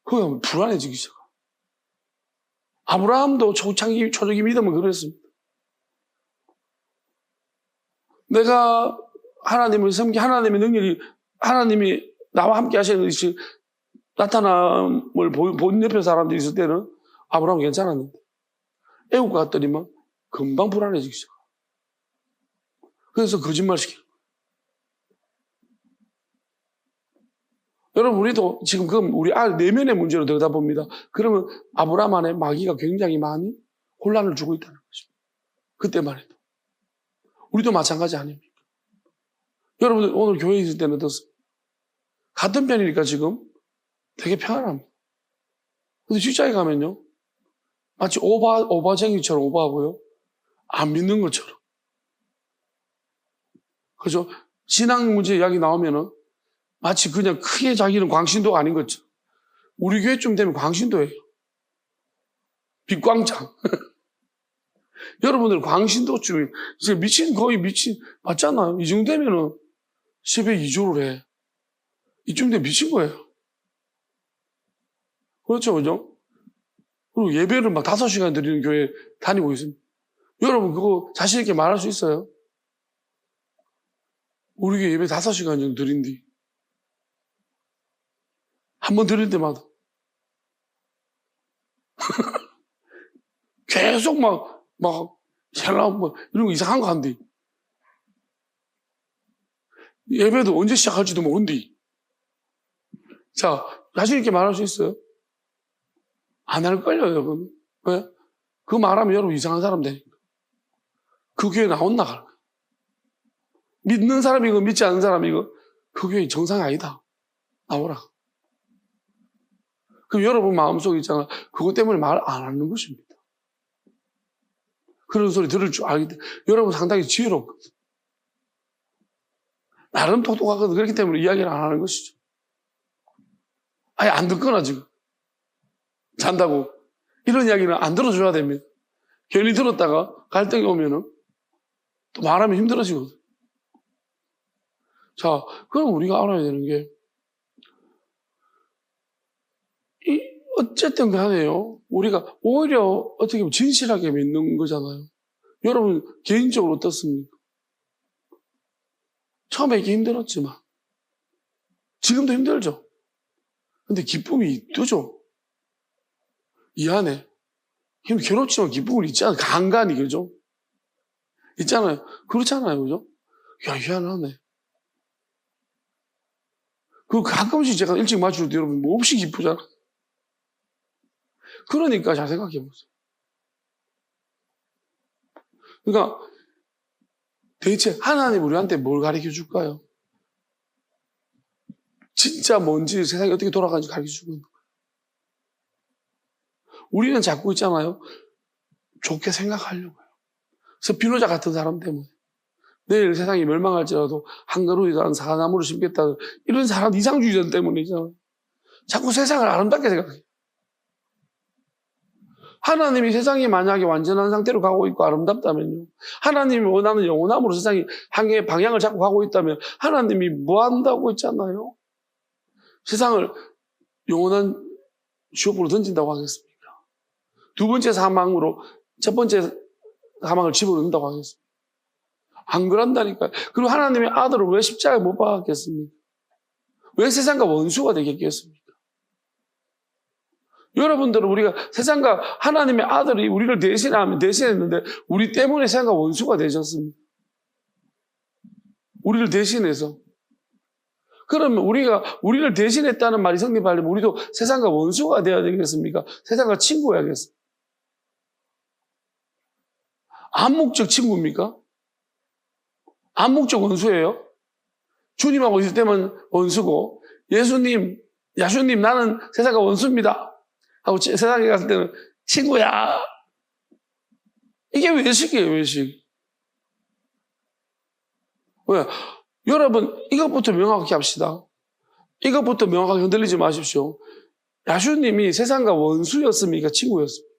거기 가면 불안해지기 시작해요. 아브라함도 초창기 믿음은 그랬습니다. 내가 하나님을 섬기 하나님의 능력이 하나님이 나와 함께 하시는 것이 나타남을 본 옆에 사람들이 있을 때는 아브라함은 괜찮았는데 애국 갔더니만 금방 불안해지기 시작해요. 그래서 거짓말 시켜요. 여러분, 우리도 지금 우리 내면의 문제로 들여다봅니다. 그러면 아브라함 안에 마귀가 굉장히 많이 혼란을 주고 있다는 것입니다. 그때만 해도. 우리도 마찬가지 아닙니까? 여러분들 오늘 교회에 있을 때는 어떻습니까? 같은 편이니까 지금 되게 편안합니다. 근데 직장에 가면요. 마치 오바쟁이처럼 오바하고요. 안 믿는 것처럼. 그죠? 신앙 문제 이야기 나오면은 마치 그냥 크게 자기는 광신도가 아닌 것처럼. 우리 교회쯤 되면 광신도예요. 빛광장. 여러분들 광신도쯤 이제 거의 미친 맞잖아요. 이 정도 되면은 10에 2조를 해. 이쯤 되면 미친 거예요. 그렇죠, 그죠? 그리고 예배를 막 5시간 드리는 교회 다니고 있습니다. 여러분 그거 자신 있게 말할 수 있어요? 우리 교회 예배 5시간 정도 드린디. 한 번 드릴 때마다. 계속 샬라, 이런 거 이상한 거 한디. 예배도 언제 시작할지도 모른디. 자, 자신있게 말할 수 있어요? 안 할걸요, 여러분. 왜? 그거 말하면 여러분 이상한 사람 되니까. 그 교회 나 못 나갈 거야. 믿는 사람이고 믿지 않는 사람이고 그 교회 정상이 아니다. 나오라. 그럼 여러분 마음속에 있잖아. 그것 때문에 말 안 하는 것입니다. 그런 소리 들을 줄 알기 때문에 여러분 상당히 지혜롭거든. 나름 똑똑하거든. 그렇기 때문에 이야기를 안 하는 것이죠. 아예 안 듣거나 지금 잔다고 이런 이야기는 안 들어줘야 됩니다. 괜히 들었다가 갈등이 오면은 또 말하면 힘들어지거든. 자, 그럼 우리가 알아야 되는 게 어쨌든 간에요. 우리가 오히려 어떻게 보면 진실하게 믿는 거잖아요. 여러분 개인적으로 어떻습니까? 처음에 이게 힘들었지만 지금도 힘들죠. 근데 기쁨이 있죠. 이 안에 괴롭지만 기쁨은 있잖아요. 간간히 그죠? 있잖아요. 그렇잖아요. 그죠? 야, 희한하네. 그 가끔씩 제가 일찍 맞출 때 여러분 뭐 없이 기쁘잖아. 그러니까 잘 생각해 보세요. 그러니까 대체 하나님 우리한테 뭘 가르쳐 줄까요? 진짜 뭔지 세상이 어떻게 돌아가는지 가르쳐 주고 있는 거예요. 우리는 자꾸 있잖아요. 좋게 생각하려고요. 스피노자 같은 사람 때문에 내일 세상이 멸망할지라도 한 그루이도 한 사나무를 심겠다는 이런 사람 이상주의자 때문이잖아요. 자꾸 세상을 아름답게 생각해요. 하나님이 세상이 만약에 완전한 상태로 가고 있고 아름답다면요. 하나님이 원하는 영원함으로 세상이 항해 방향을 잡고 가고 있다면 하나님이 뭐 한다고 했잖아요. 세상을 영원한 지옥으로 던진다고 하겠습니까? 두 번째 사망으로 첫 번째 사망을 집어넣는다고 하겠습니까? 안 그런다니까요. 그리고 하나님의 아들을 왜 십자가에 못 박았겠습니까? 왜 세상과 원수가 되겠겠습니까? 여러분들은 우리가 세상과 하나님의 아들이 우리를 대신했는데 우리 때문에 세상과 원수가 되셨습니다. 우리를 대신해서. 그러면 우리를 대신했다는 말이 성립하려면 우리도 세상과 원수가 되어야 되겠습니까? 세상과 친구여야겠습니까? 암묵적 친구입니까? 암묵적 원수예요? 주님하고 있을 때만 원수고 야수님 나는 세상과 원수입니다 하고 세상에 갔을 때는 친구야. 이게 외식이에요, 외식. 왜? 여러분 이것부터 명확하게 합시다. 이것부터 명확하게 흔들리지 마십시오. 야수님이 세상과 원수였습니까? 친구였습니까?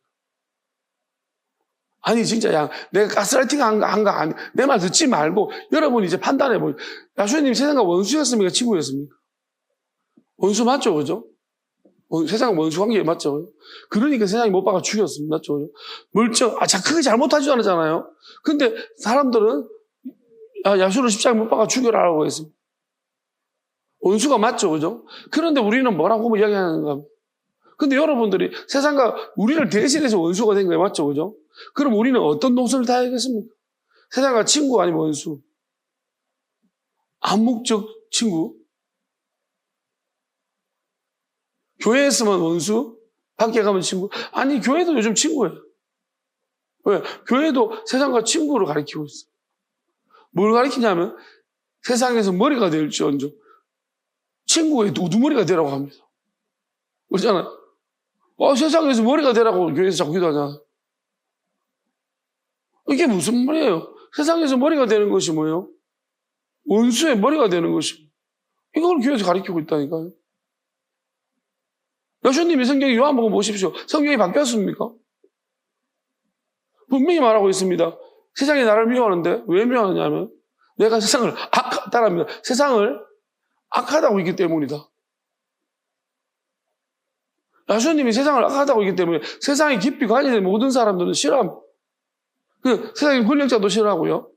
아니 진짜 내가 가스라이팅 한가 아니 내 말 듣지 말고 여러분이 이제 판단해 보세요. 야수님 세상과 원수였습니까? 친구였습니까? 원수 맞죠, 그죠? 세상 원수 관계 맞죠? 그러니까 세상이 못 박아 죽였습니다, 맞죠? 크게 잘못하지도 않았잖아요. 근데 사람들은 야수를 십자가에 못 박아 죽여라라고 했습니다. 원수가 맞죠, 그죠? 그런데 우리는 뭐라고 이야기하는가? 근데 여러분들이 세상과 우리를 대신해서 원수가 된 거예요, 맞죠, 그죠? 그럼 우리는 어떤 노선을 타야겠습니까? 세상과 친구 아니면 원수? 암묵적 친구? 교회에 있으면 원수? 밖에 가면 친구? 아니, 교회도 요즘 친구예요. 왜? 교회도 세상과 친구를 가리키고 있어요. 뭘 가리키냐면 세상에서 머리가 될지언정 친구의 우두머리가 되라고 합니다. 그렇잖아요. 세상에서 머리가 되라고 교회에서 자꾸 기도하잖아요. 이게 무슨 말이에요? 세상에서 머리가 되는 것이 뭐예요? 원수의 머리가 되는 것이 이걸 교회에서 가리키고 있다니까요. 여수님이 성경에 요한복음 보십시오. 성경이 바뀌었습니까? 분명히 말하고 있습니다. 세상이 나를 미워하는데 왜 미워하느냐면 내가 세상을 따라합니다. 세상을 악하다고 있기 때문이다. 야수님이 세상을 악하다고 있기 때문에 세상에 깊이 관여된 모든 사람들은 싫어합니다. 세상의 권력자도 싫어하고요.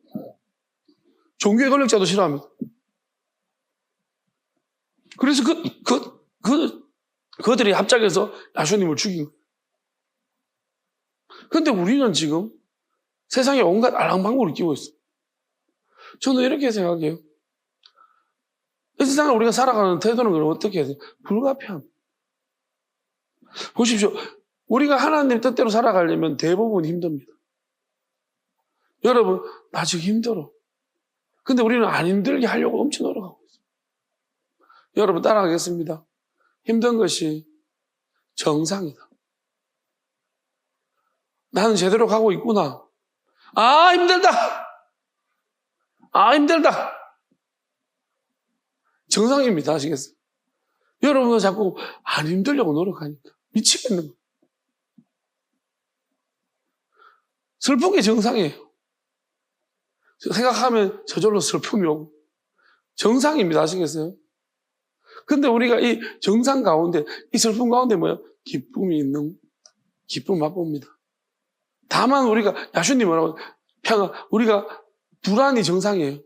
종교의 권력자도 싫어합니다. 그래서 그들이 합작해서 야수님을 죽인 거예요. 그런데 우리는 지금 세상에 온갖 알랑방구를 끼고 있어요. 저는 이렇게 생각해요. 이 세상을 우리가 살아가는 태도는 그럼 어떻게 해야 돼요? 불가피합니다. 보십시오. 우리가 하나님 뜻대로 살아가려면 대부분 힘듭니다. 여러분, 나 지금 힘들어. 근데 우리는 안 힘들게 하려고 엄청 노력하고 있어요. 여러분, 따라가겠습니다. 힘든 것이 정상이다. 나는 제대로 가고 있구나. 힘들다! 힘들다! 정상입니다. 아시겠어요? 여러분은 자꾸 안 힘들려고 노력하니까. 미치겠는 거예요. 슬픈 게 정상이에요. 생각하면 저절로 슬픔이 오고. 정상입니다. 아시겠어요? 근데 우리가 이 정상 가운데, 이 슬픔 가운데 뭐예요? 기쁨이 있는, 기쁨 맛봅니다. 다만 우리가, 야수님 뭐라고, 우리가 불안이 정상이에요.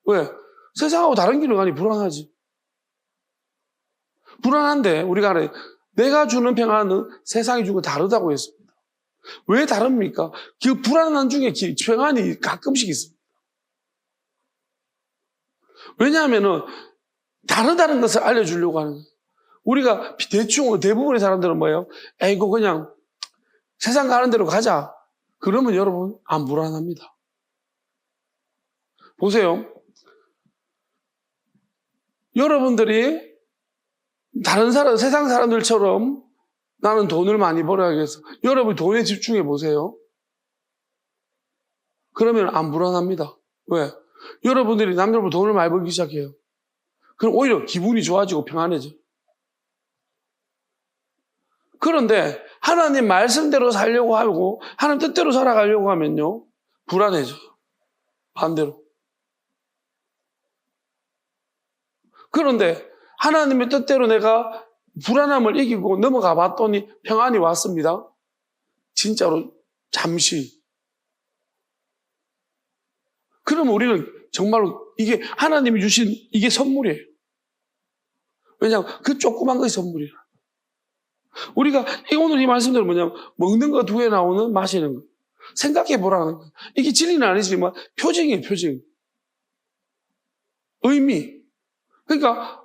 왜? 세상하고 다른 길을 가니 불안하지. 불안한데, 우리가 알아요. 내가 주는 평안은 세상이 주고 다르다고 했습니다. 왜 다릅니까? 그 불안한 중에 평안이 가끔씩 있습니다. 왜냐하면은, 다르다는 것을 알려주려고 하는 거예요. 우리가 대부분의 사람들은 뭐예요? 이거 그냥 세상 가는 대로 가자. 그러면 여러분, 안 불안합니다. 보세요. 여러분들이 세상 사람들처럼 나는 돈을 많이 벌어야겠어. 여러분 돈에 집중해 보세요. 그러면 안 불안합니다. 왜? 여러분들이 남들보다 돈을 많이 벌기 시작해요. 그럼 오히려 기분이 좋아지고 평안해져. 그런데 하나님 말씀대로 살려고 하고 하나님 뜻대로 살아가려고 하면요, 불안해져요. 반대로. 그런데 하나님의 뜻대로 내가 불안함을 이기고 넘어가 봤더니 평안이 왔습니다. 진짜로 잠시. 그러면 우리는 정말로 이게 하나님이 주신 이게 선물이에요. 왜냐하면 그 조그만 것이 선물이라. 우리가 오늘 이 말씀대로 뭐냐면 먹는 거 두 개 나오는 마시는 거. 생각해 보라는 거. 이게 진리는 아니지만 표징이에요, 표징. 의미. 그러니까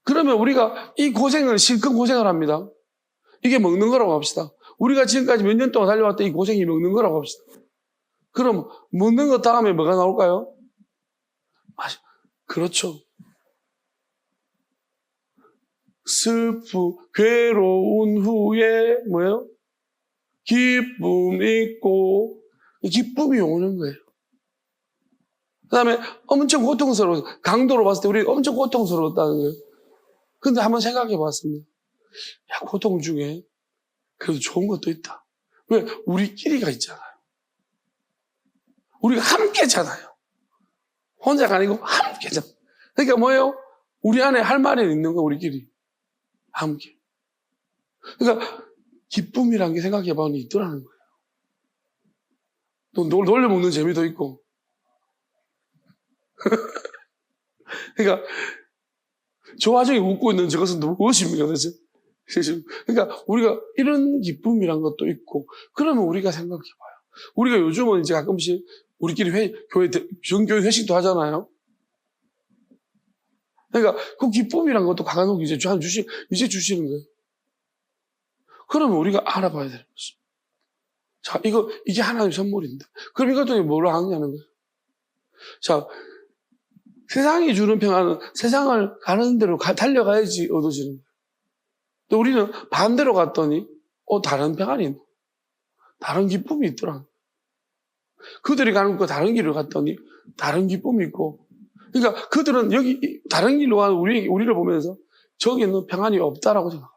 그러면 우리가 이 고생을 실컷 고생을 합니다. 이게 먹는 거라고 합시다. 우리가 지금까지 몇 년 동안 달려왔던 이 고생이 먹는 거라고 합시다. 그럼 먹는 것 다음에 뭐가 나올까요? 그렇죠. 슬프, 괴로운 후에 뭐예요? 기쁨 있고 기쁨이 오는 거예요. 그 다음에 엄청 고통스러워. 강도로 봤을 때 우리 엄청 고통스러웠다는 거예요. 근데 한번 생각해 봤습니다. 야, 고통 중에 그래도 좋은 것도 있다. 왜? 우리끼리가 있잖아요. 우리가 함께잖아요. 혼자가 아니고 함께잖아요. 그러니까 뭐예요? 우리 안에 할 말이 있는 거 우리끼리. 함께. 그러니까 기쁨이란 게 생각해 보니 있더라는 거예요. 또 놀려먹는 재미도 있고. 그러니까 저 와중에 웃고 있는 저것은 무엇입니까 도대체? 그러니까 우리가 이런 기쁨이란 것도 있고 그러면 우리가 생각해 봐요. 우리가 요즘은 이제 가끔씩 우리끼리 정교회 회식도 하잖아요. 그러니까 그 기쁨이란 것도 가간혹 이제 주시는 거예요. 그러면 우리가 알아봐야 되는 거죠. 자, 이게 하나님의 선물인데. 그럼 이것도 뭘 하느냐는 거예요. 자, 세상이 주는 평안은 세상을 가는 대로 달려가야지 얻어지는 거예요. 또 우리는 반대로 갔더니, 다른 평안이 있는 거예요. 다른 기쁨이 있더라. 그들이 가는 거 다른 길을 갔더니 다른 기쁨이 있고, 그러니까 그들은 여기 다른 길로 가는 우리를 보면서 저기는 평안이 없다라고 생각해요.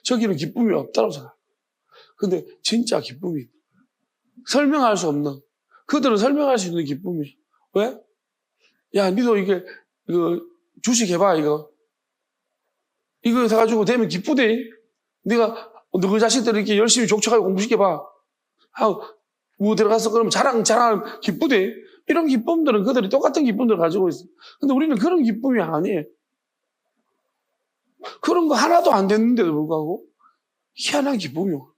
저기는 기쁨이 없다라고 생각해요. 근데 진짜 기쁨이 있다. 설명할 수 없는, 그들은 설명할 수 있는 기쁨이. 왜? 야, 니도 주식 해봐, 이거 사가지고 되면 기쁘대. 네가 너 자식들 이렇게 열심히 족쳐가지고 공부시켜봐. 뭐 들어가서 그러면 자랑 기쁘대. 이런 기쁨들은 그들이 똑같은 기쁨들을 가지고 있어. 근데 우리는 그런 기쁨이 아니에요. 그런 거 하나도 안 됐는데도 불구하고 희한한 기쁨이 오는 거예요.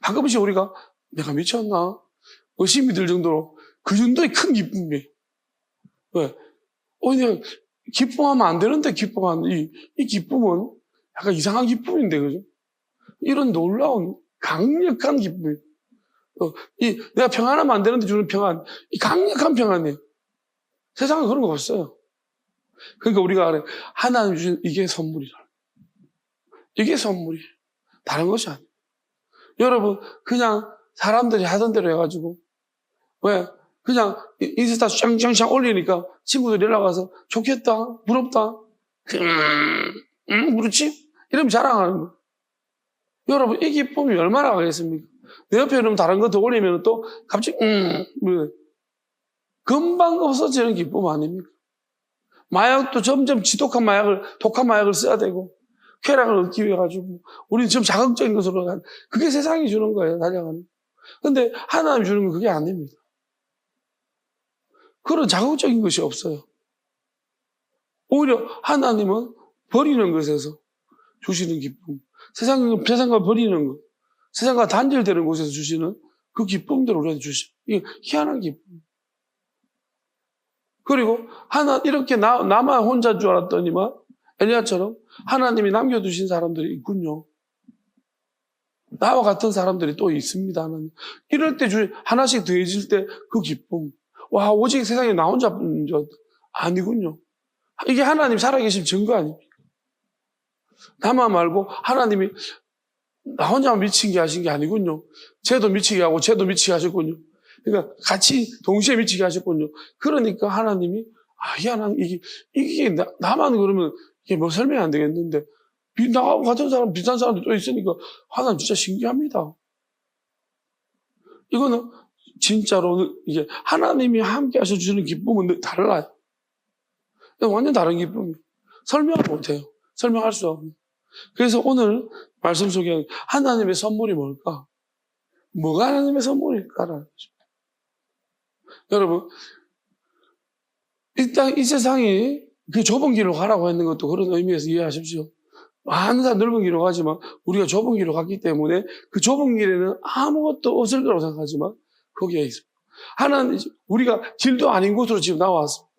가끔씩 우리가 내가 미쳤나? 의심이 들 정도로 그 정도의 큰 기쁨이에요. 왜? 내가 기쁨하면 안 되는데 이 기쁨은 약간 이상한 기쁨인데, 그죠? 이런 놀라운 강력한 기쁨이에요. 내가 평안하면 안 되는데 주는 평안, 이 강력한 평안이에요. 세상에 그런 거 없어요. 그러니까 우리가 알아요. 하나님 주신 이게 선물이라. 이게 선물이에요. 다른 것이 아니에요. 여러분, 그냥 사람들이 하던 대로 해가지고, 왜? 그냥 인스타 짱짱짱 올리니까 친구들이 연락와서 좋겠다, 부럽다, 그렇지? 이러면 자랑하는 거예요. 여러분, 이 기쁨이 얼마나 가겠습니까? 내 옆에 이러면 다른 거 더 올리면 또 갑자기, 금방 없어지는 기쁨 아닙니까? 마약도 점점 독한 마약을 써야 되고, 쾌락을 얻기 위해 가지고, 우리는 좀 자극적인 것으로 그게 세상이 주는 거예요, 달려가는. 근데 하나님 주는 건 그게 아닙니다. 그런 자극적인 것이 없어요. 오히려 하나님은 버리는 것에서 주시는 기쁨, 세상과 버리는 것, 세상과 단절되는 곳에서 주시는 그 기쁨들을 우리한테 주시는, 이게 희한한 기쁨. 그리고 이렇게 나만 혼자인 줄 알았더니만 엘리야처럼 하나님이 남겨두신 사람들이 있군요. 나와 같은 사람들이 또 있습니다. 하나님. 이럴 때 하나씩 더해질 때 그 기쁨. 와, 오직 세상에 나 혼자 아니군요. 이게 하나님 살아계신 증거 아닙니까? 나만 말고 하나님이 나 혼자만 미치게 하신 게 아니군요. 쟤도 미치게 하고 쟤도 미치게 하셨군요. 그러니까 같이 동시에 미치게 하셨군요. 그러니까 하나님이, 하나님, 이게 나만 그러면 이게 뭐 설명이 안 되겠는데, 나하고 같은 사람, 비슷한 사람도 또 있으니까, 하나님 진짜 신기합니다. 이거는 진짜로 이게 하나님이 함께 하셔주는 기쁨은 달라요. 완전 다른 기쁨이에요. 설명을 못해요. 설명할 수 없는. 그래서 오늘 말씀 속에 하나님의 선물이 뭘까? 뭐가 하나님의 선물일까라는 거죠. 여러분, 일단 이 세상이 그 좁은 길로 가라고 했는 것도 그런 의미에서 이해하십시오. 많은 넓은 길로 가지만 우리가 좁은 길로 갔기 때문에 그 좁은 길에는 아무것도 없을 거라고 생각하지만 거기에 있어요. 하나는 우리가 길도 아닌 곳으로 지금 나왔습니다.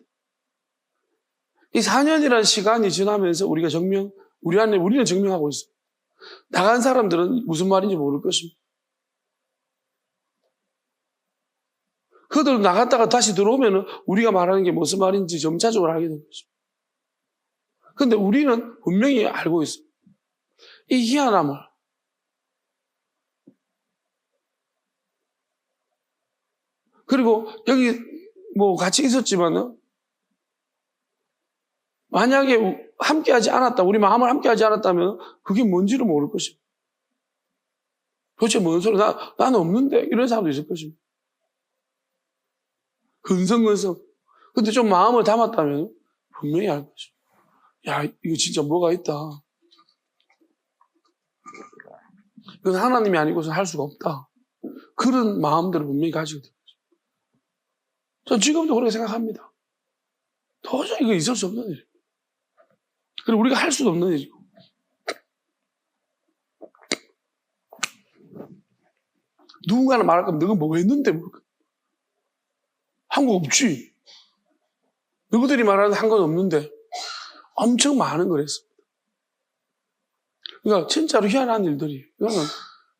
이 4년이라는 시간이 지나면서 우리가 우리는 증명하고 있어요. 나간 사람들은 무슨 말인지 모를 것입니다. 그들 나갔다가 다시 들어오면 우리가 말하는 게 무슨 말인지 점차적으로 알게 된 것입니다. 그런데 우리는 분명히 알고 있어요. 이 희한함을. 그리고 여기 뭐 같이 있었지만은 만약에 함께하지 않았다, 우리 마음을 함께하지 않았다면 그게 뭔지를 모를 것입니다. 도대체 뭔 소리? 나는 없는데 이런 사람도 있을 것입니다. 근성근성. 근데 좀 마음을 담았다면 분명히 알 것입니다. 야, 이거 진짜 뭐가 있다. 이건 하나님이 아니고서는 할 수가 없다. 그런 마음들을 분명히 가지고 있는 거죠. 전 지금도 그렇게 생각합니다. 도저히 이거 있을 수 없는 일이에요. 그리고 우리가 할 수도 없는 일이고. 누군가는 말할 거면 너가 뭐 했는데 뭐. 한 거 없지. 누구들이 말하는 한 건 없는데 엄청 많은 거랬습니다. 그러니까 진짜로 희한한 일들이 이거는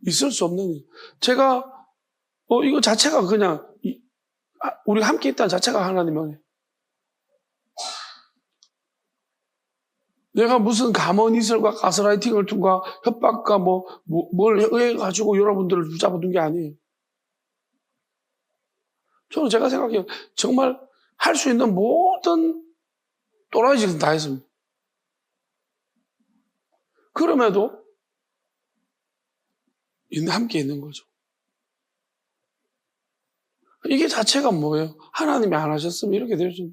있을 수 없는 일. 제가 이거 자체가 그냥 우리가 함께 있다는 자체가 하나님의 내가 무슨 가머니설과 가스라이팅을 통과 협박과 뭘 해가지고 여러분들을 붙잡아둔 게 아니에요. 저는 제가 생각해요. 정말 할 수 있는 모든 또라이 짓은 다 했습니다. 그럼에도 함께 있는 거죠. 이게 자체가 뭐예요? 하나님이 안 하셨으면 이렇게 될 수.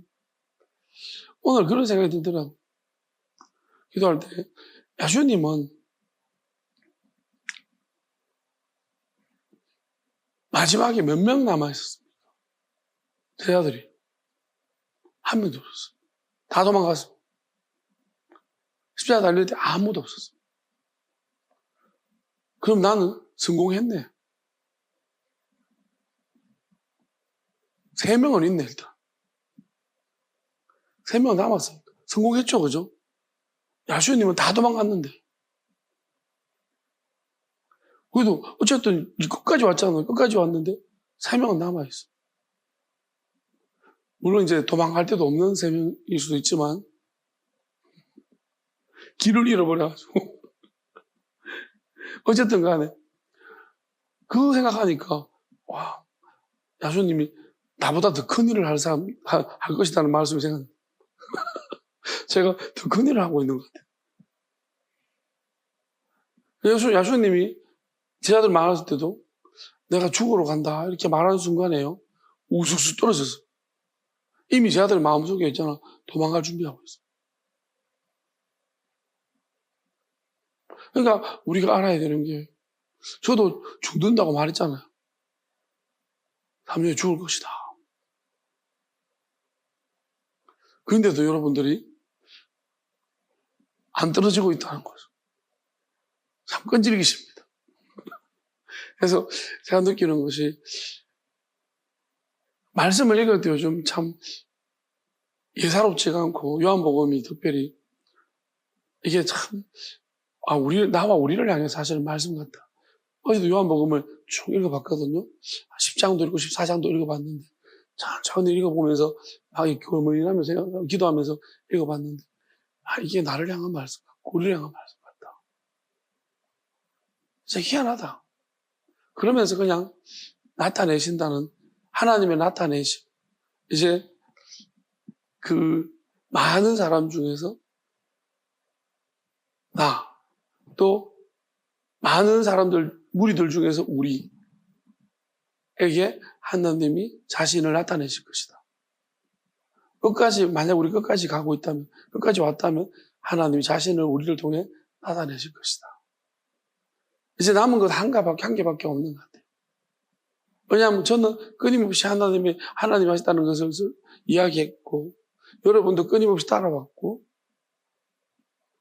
오늘 그런 생각이 들더라고요. 기도할 때 야수님은 마지막에 몇 명 남아있었습니까? 제자들이 한 명도 없었어요. 다 도망갔어요. 십자가 달릴 때 아무도 없었어요. 그럼 나는 성공했네. 3명은 있네 일단. 3명 남았어요. 성공했죠, 그죠? 야수님은 다 도망갔는데. 그래도 어쨌든 끝까지 왔잖아요. 끝까지 왔는데 3명은 남아있어. 물론 이제 도망갈 데도 없는 3명일 수도 있지만 길을 잃어버려가지고 어쨌든 간에 그 생각하니까 와, 야수님이 나보다 더 큰 일을 할 것이라는 말씀이 생각납니다. 제가 더 큰 일을 하고 있는 것 같아요. 야수님이 제자들 말했을 때도 내가 죽으러 간다 이렇게 말하는 순간에요. 우수수 떨어졌어. 이미 제자들 마음속에 있잖아. 도망갈 준비하고 있어. 그러니까 우리가 알아야 되는 게 저도 죽는다고 말했잖아요. 3년에 죽을 것이다. 그런데도 여러분들이 안 떨어지고 있다는 거죠. 참 끈질기십니다. 그래서 제가 느끼는 것이 말씀을 읽을 때 요즘 참 예사롭지가 않고 요한복음이 특별히 이게 참 나와 우리를 향해 사실은 말씀 같다. 어제도 요한복음을 쭉 읽어봤거든요. 10장도 읽고 14장도 읽어봤는데 천천히 읽어보면서 막 고민하면서 기도하면서 읽어봤는데 이게 나를 향한 말씀 같고 우리를 향한 말씀 같다. 진짜 희한하다. 그러면서 그냥 나타내신다는 하나님의 나타내심. 이제 그 많은 사람 중에서 또 많은 사람들, 무리들 중에서 우리에게 하나님이 자신을 나타내실 것이다. 만약 우리 끝까지 가고 있다면, 끝까지 왔다면 하나님이 자신을 우리를 통해 나타내실 것이다. 이제 남은 것 한 개밖에 없는 것 같아요. 왜냐하면 저는 끊임없이 하나님이 하시다는 것을 이야기했고, 여러분도 끊임없이 따라왔고,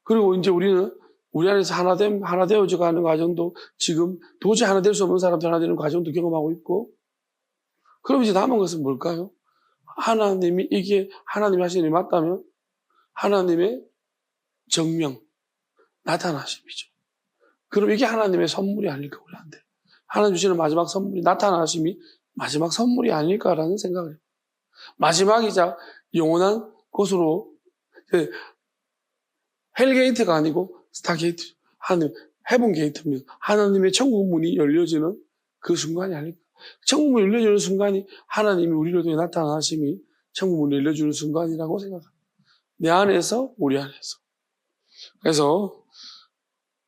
그리고 이제 우리는 우리 안에서 하나 되어져 가는 과정도 지금 도저히 하나 될 수 없는 사람들 하나 되는 과정도 경험하고 있고, 그럼 이제 남은 것은 뭘까요? 이게 하나님이 하시는 일이 맞다면 하나님의 정명, 나타나심이죠. 그럼 이게 하나님의 선물이 아닐까 우리한테. 하나님 주시는 마지막 선물이 나타나심이 마지막 선물이 아닐까라는 생각을 해요. 마지막이자 영원한 곳으로 헬게이트가 아니고 스타게이트, 헤븐 게이트입니다. 하나님의 천국 문이 열려지는 그 순간이 아닐까. 천국 문이 열려지는 순간이 하나님이 우리를 통해 나타나심이 천국 문이 열려주는 순간이라고 생각합니다. 내 안에서, 우리 안에서. 그래서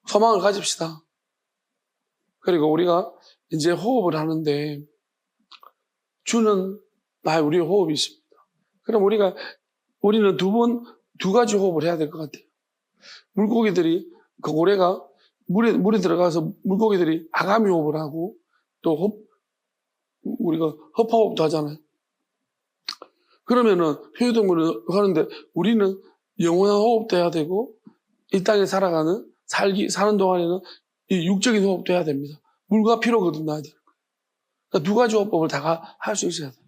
소망을 가집시다. 그리고 우리가 이제 호흡을 하는데 주는 우리의 호흡이 있습니다. 그럼 우리는 두 가지 호흡을 해야 될 것 같아요. 물고기들이, 그 고래가 물에 들어가서 물고기들이 아가미 호흡을 하고 또 우리가 허파호흡도 하잖아요. 그러면은 표유동물을 하는데 우리는 영원한 호흡도 해야 되고 이 땅에 사는 동안에는 이 육적인 호흡도 해야 됩니다. 물과 피로 거듭나야 되는 거예요. 그러니까 두 가지 호흡법을 다 할 수 있어야 돼요.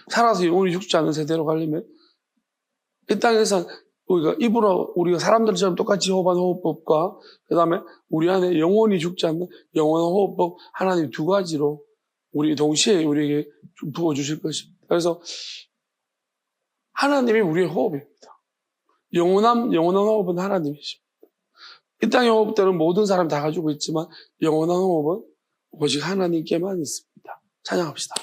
살아서 영원히 죽지 않는 세대로 가려면 이 땅에서 우리가 사람들처럼 똑같이 호흡하는 호흡법과 그 다음에 우리 안에 영원히 죽지 않는 영원한 호흡법 하나님 두 가지로 동시에 우리에게 부어주실 것입니다. 그래서 하나님이 우리의 호흡입니다. 영원한 호흡은 하나님이십니다. 이 땅의 호흡들은 모든 사람이 다 가지고 있지만 영원한 호흡은 오직 하나님께만 있습니다. 찬양합시다.